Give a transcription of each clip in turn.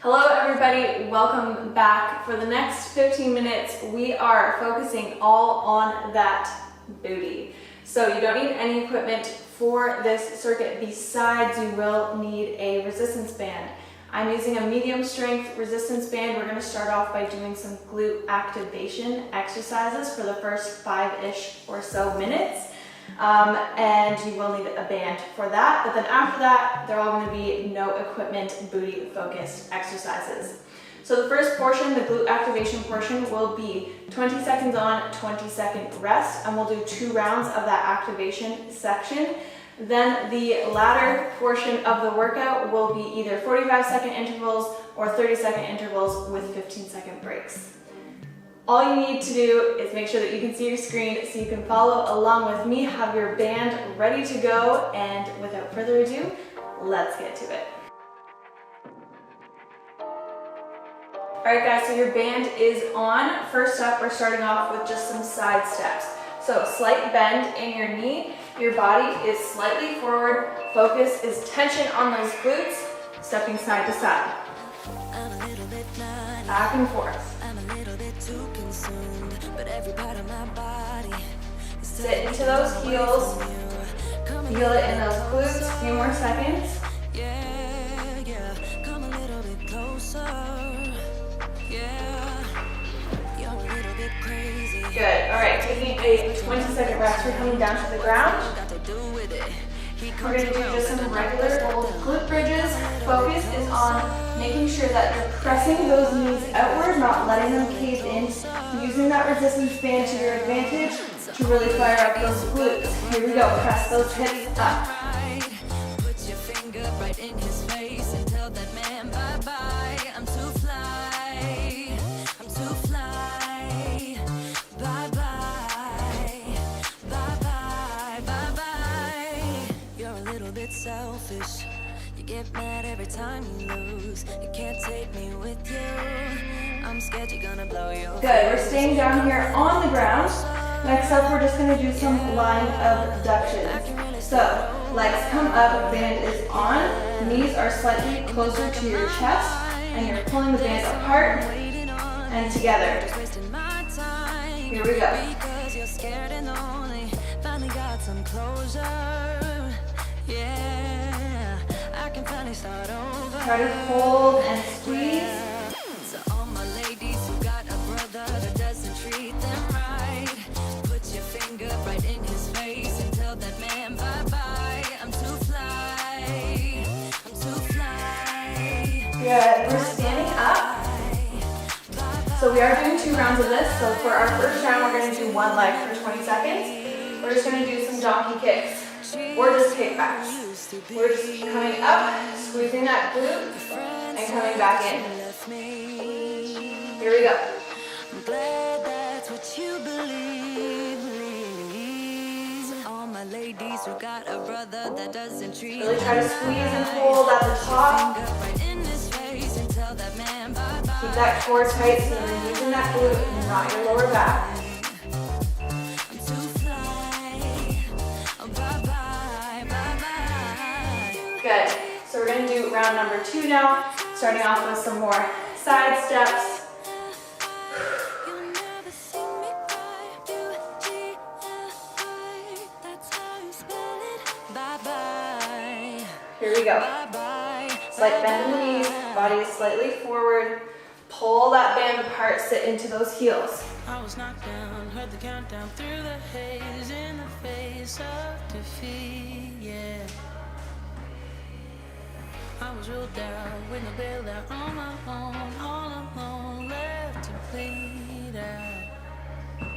Hello everybody, welcome back. For the next 15 minutes, we are focusing all on that booty. So you don't need any equipment for this circuit besides you will need a resistance band. I'm using a medium strength resistance band. We're gonna start off by doing some glute activation exercises for the first 5-ish or so minutes. And you will need a band for that, but then after that, they're all going to be no equipment, booty focused exercises. So the first portion, the glute activation portion, will be 20 seconds on, 20-second rest, and we'll do 2 rounds of that activation section. Then the latter portion of the workout will be either 45-second intervals or 30-second intervals with 15-second breaks. All you need to do is make sure that you can see your screen so you can follow along with me, have your band ready to go, and without further ado, let's get to it. Alright guys, so your band is on. First up, we're starting off with just some side steps. So slight bend in your knee, your body is slightly forward, focus is tension on those glutes, stepping side to side. Back and forth. Too consumed, but every part of my body sit into those heels, feel it in those glutes. A few more seconds. Come a little bit closer. You're a little bit crazy. Good. All right, taking a 20-second rest. We're coming down to the ground. We're going to do just some regular old glute bridges. Focus is on making sure that you're pressing those knees outward, not letting them cave in, using that resistance band to your advantage to really fire up those glutes. Here we go, press those hips up. Put your finger right in his face and tell that man bye-bye. I'm too fly, I'm too fly. Bye-bye, bye-bye, bye-bye. You're a little bit selfish. You get mad every time you lose. You can't take me with you. I'm scared you're gonna blow your Good, we're staying down here on the ground. Next up, we're just gonna do some line abductions. So, legs come up, band is on, knees are slightly closer to your chest, and you're pulling the band apart and together. Here we go. Try to hold and squeeze. So all my ladies who got a brother that doesn't treat them right, put your finger right in his face and tell that man bye-bye. I'm too fly, I'm too fly. Good, we're standing up. So we are doing 2 rounds of this. So for our first round, we're going to do one leg for 20 seconds. We're just going to do some donkey kicks or just kickbacks. We're just coming up, squeezing that glute, and coming back in. Here we go. I'm glad that's what you believe. All my ladies who got a brother that doesn't treat. Really try to squeeze and hold at the top. Keep that core tight so you're using that glute and not your lower back. Good. So we're going to do round number 2 now, starting off with some more side steps. Here we go. Slight bend in the knees, body is slightly forward. Pull that band apart, sit into those heels. I was knocked down, heard the countdown through the haze in the face of defeat, yeah. I was real down with no bailout on my own, all alone, left to bleed out.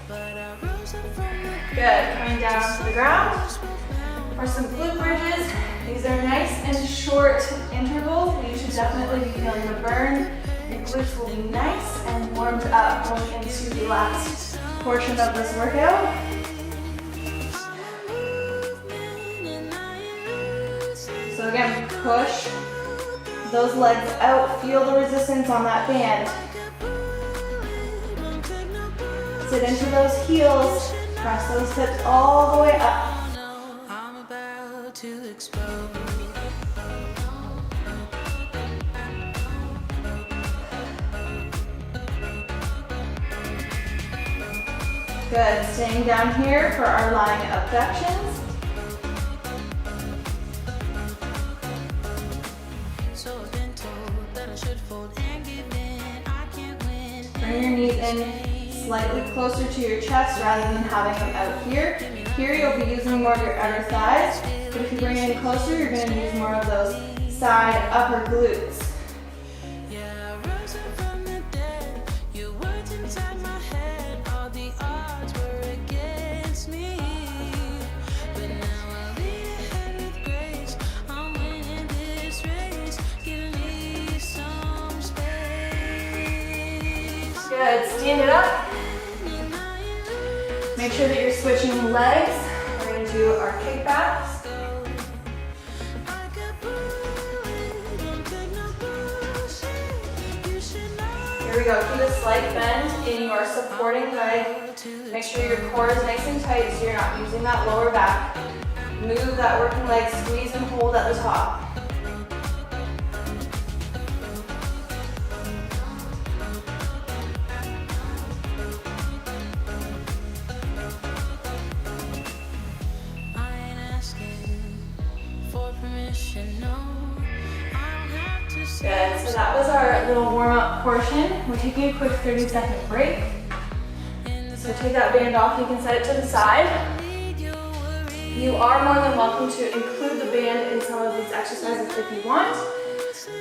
But I rose up from the ground. Good, coming down to the ground. Or some glute bridges. These are nice and short intervals. You should definitely be feeling the burn. Your glutes will be nice and warmed up going into the last portion of this workout. So again, push those legs out, feel the resistance on that band. Sit into those heels, press those hips all the way up. I'm about to explode. Good, staying down here for our lying abductions. Bring your knees in slightly closer to your chest rather than having them out here. Here you'll be using more of your outer thighs, but if you bring it in closer, you're going to use more of those side upper glutes. Good, stand it up. Make sure that you're switching legs. We're going to do our kickbacks. Here we go, keep a slight bend in your supporting leg. Make sure your core is nice and tight so you're not using that lower back. Move that working leg, squeeze and hold at the top. Good, so that was our little warm-up portion. We're taking a quick 30-second break. So take that band off, you can set it to the side. You are more than welcome to include the band in some of these exercises if you want,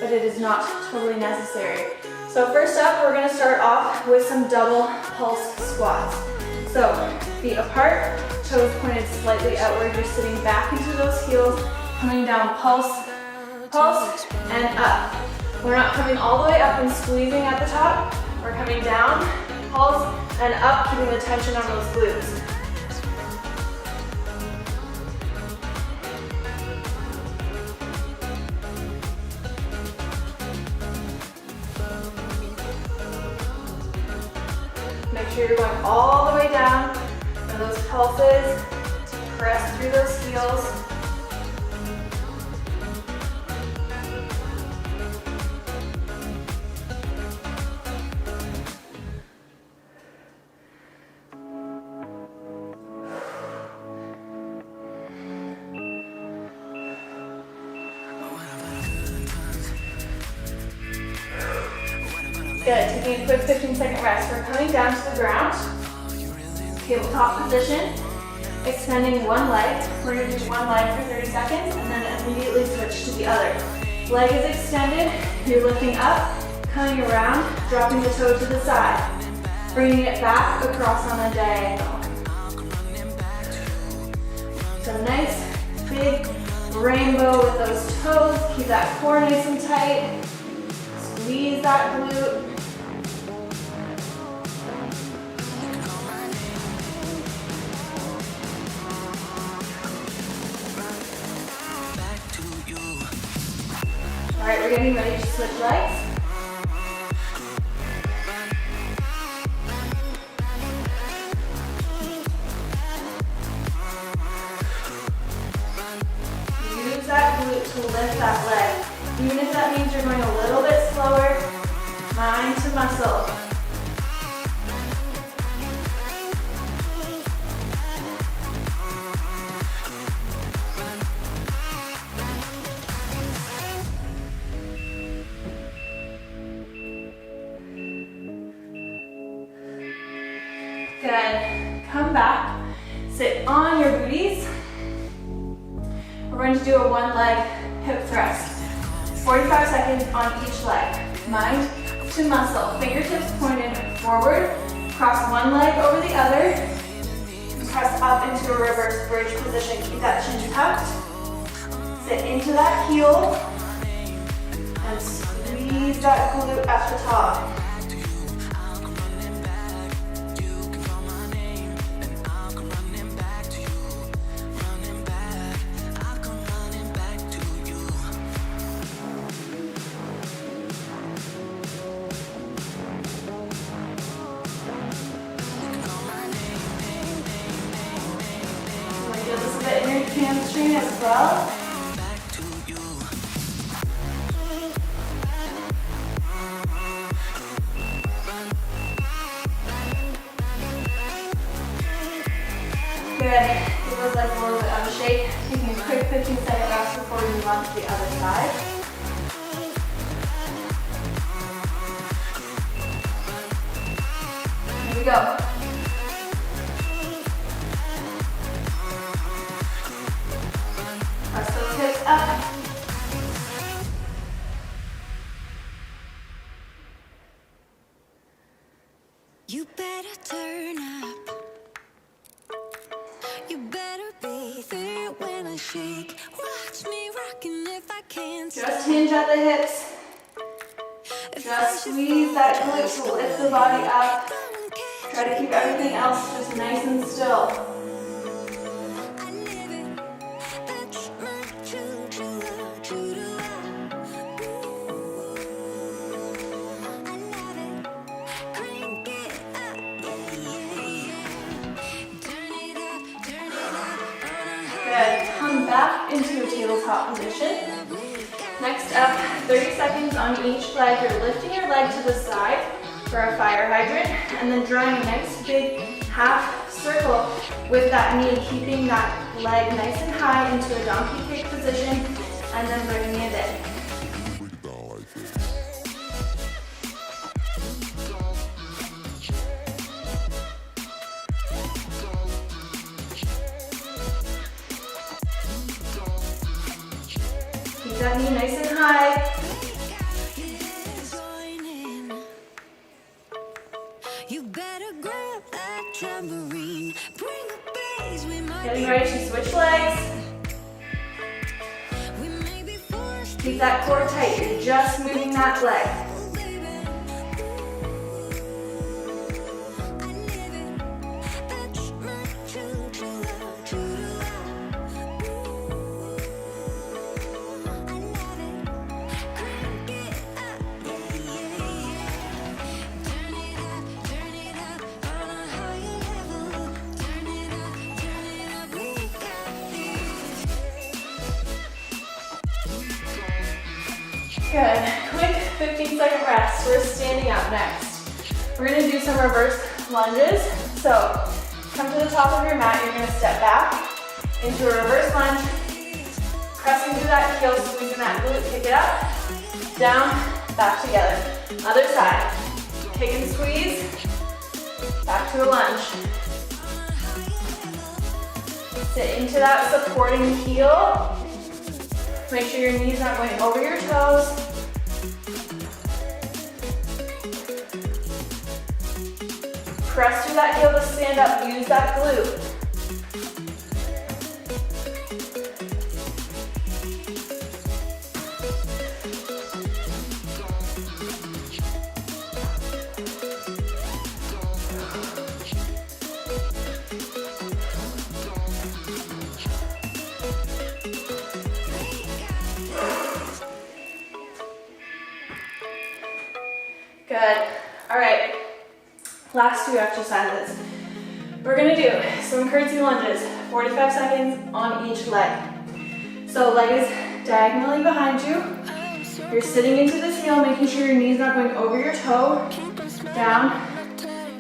but it is not totally necessary. So first up, we're gonna start off with some double pulse squats. So feet apart, toes pointed slightly outward, you're sitting back into those heels, coming down, pulse, pulse, and up. We're not coming all the way up and squeezing at the top. We're coming down, pulse, and up, keeping the tension on those glutes. Make sure you're going all the way down, and those pulses, press through those heels. Good, taking a quick 15-second rest. We're coming down to the ground, tabletop position, extending one leg. We're going to do one leg for 30 seconds and then immediately switch to the other. Leg is extended, you're lifting up, coming around, dropping the toe to the side, bringing it back across on a diagonal. So nice, big rainbow with those toes. Keep that core nice and tight. Squeeze that glute. All right, we're getting ready to switch legs. Use that glute to lift that leg. Even if that means you're going a little bit slower, mind to muscle. Good. Come back, sit on your booties. We're going to do a one leg hip thrust. 45 seconds on each leg. Mind to muscle. Fingertips pointed forward. Cross one leg over the other. Press up into a reverse bridge position. Keep that chin tucked. Sit into that heel. And squeeze that glute at the top. Hamstring as well. good. Give those legs a little bit of a shake. Taking a quick 15-second rest before we move on to the other side. Here we go. Press those hips up. You better turn up. You better be there when I shake. Watch me rocking if I can't. Just hinge at the hips. Just squeeze that glute to lift the body up. Try to keep everything else just nice and still. Good. Come back into a tabletop position. Next up, 30 seconds on each leg. You're lifting your leg to the side for a fire hydrant, and then drawing a nice big half circle with that knee, keeping that leg nice and high into a donkey kick position, and then bringing it in. Keep that knee nice and high. Getting ready to switch legs. Keep that core tight. You're just moving that leg. Good. Quick 15-second rest. We're standing up next. We're going to do some reverse lunges. So come to the top of your mat. You're going to step back into a reverse lunge. Pressing through that heel, squeezing that glute. Pick it up. Down, back together. Other side. Kick and squeeze. Back to a lunge. Sit into that supporting heel. Make sure your knees aren't going over your toes. Press through that heel to stand up. Use that glute. Good. All right. Last two exercises. We're gonna do some curtsy lunges, 45 seconds on each leg. So leg is diagonally behind you. You're sitting into this heel, making sure your knee's not going over your toe, down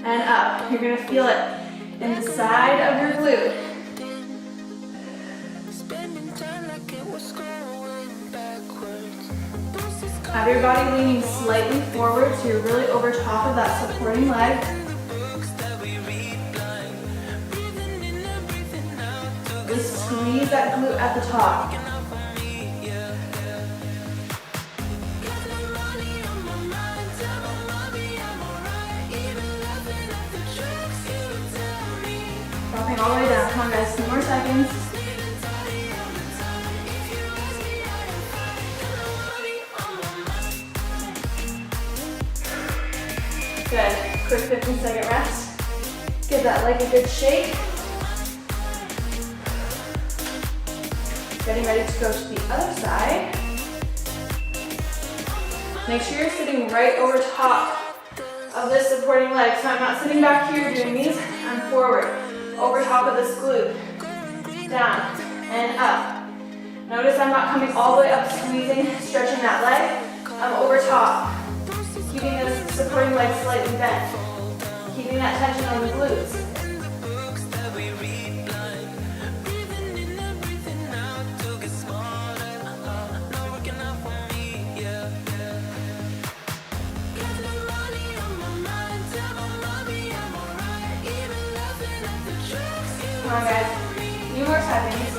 and up. You're gonna feel it in the side of your glute. Have your body leaning slightly forward so you're really over top of that supporting leg. Just squeeze that glute at the top. Dropping all the way down. Come on guys, 2 more seconds. Good. Quick 15-second rest. Give that leg a good shake. Getting ready to go to the other side. Make sure you're sitting right over top of this supporting leg. So I'm not sitting back here doing these. I'm forward, over top of this glute. Down and up. Notice I'm not coming all the way up, squeezing, stretching that leg. I'm over top. Keeping this supporting leg slightly bent. Keeping that tension on the glutes. Come on, guys. A few more seconds.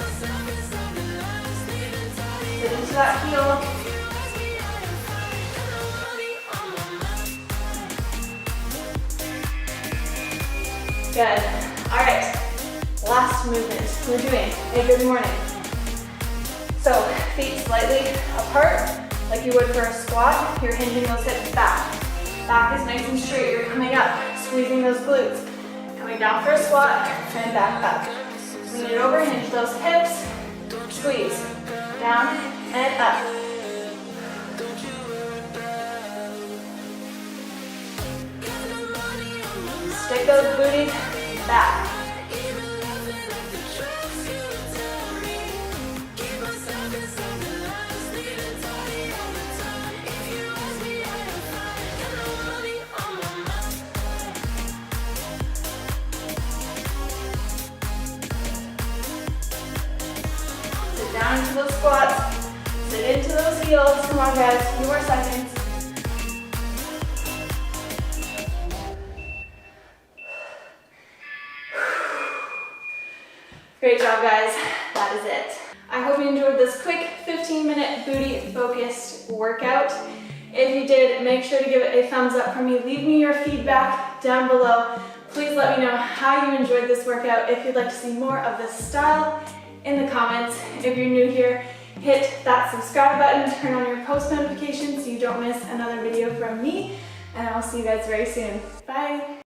Sit into that heel. Good. All right. Last movement. We're doing a good morning. So feet slightly apart, like you would for a squat. You're hinging those hips back. Back is nice and straight. You're coming up, squeezing those glutes. Coming down for a squat, and back up. Lean it over, hinge those hips, squeeze. Down and up. Stick those booties back. Down into those squats, sit into those heels. Come on, guys, a few more seconds. Great job, guys. That is it. I hope you enjoyed this quick 15-minute booty-focused workout. If you did, make sure to give it a thumbs up for me. Leave me your feedback down below. Please let me know how you enjoyed this workout. If you'd like to see more of this style, in the comments. If you're new here, hit that subscribe button, turn on your post notifications so you don't miss another video from me, and I'll see you guys very soon. Bye!